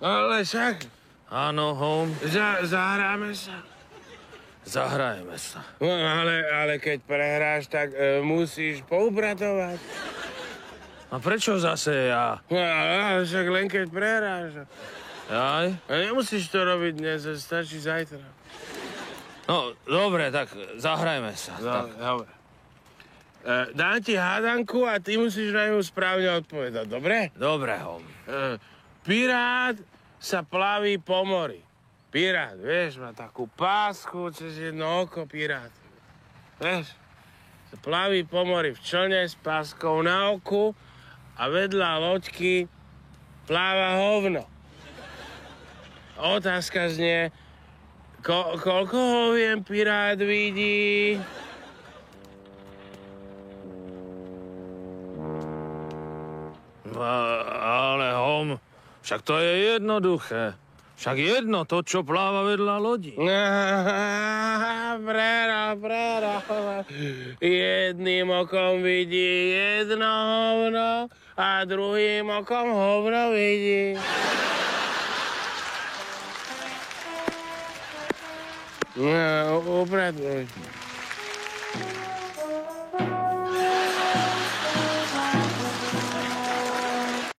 Ale však, Áno, Holmes, zahráme sa. zahrajeme sa. No, ale keď prehráš, tak musíš poupratovať. A prečo zase ja? No, ale však len keď prehráš. Jaj? A nemusíš to robiť dnes, stačí zajtra. No, dobre, tak zahrajme sa. Tak. Dobre. Dám ti hádanku a ty musíš na ňu správne odpovedať, dobre? Dobre, Holmes. Pirát sa plaví po mori. Pirát, vieš, má takú pásku cez jedno oko, pirát. Vieš, sa plaví po mori v člne s páskou na oku a vedľa loďky pláva hovno. Otázka znie, koľko hovien pirát vidí? Ale Holmes, však to je jednoduché. Však jedno to, čo pláva vedľa lodi. Prero. Jedným okom vidí jedno hovno a druhým okom hovno vidí. Upratuj.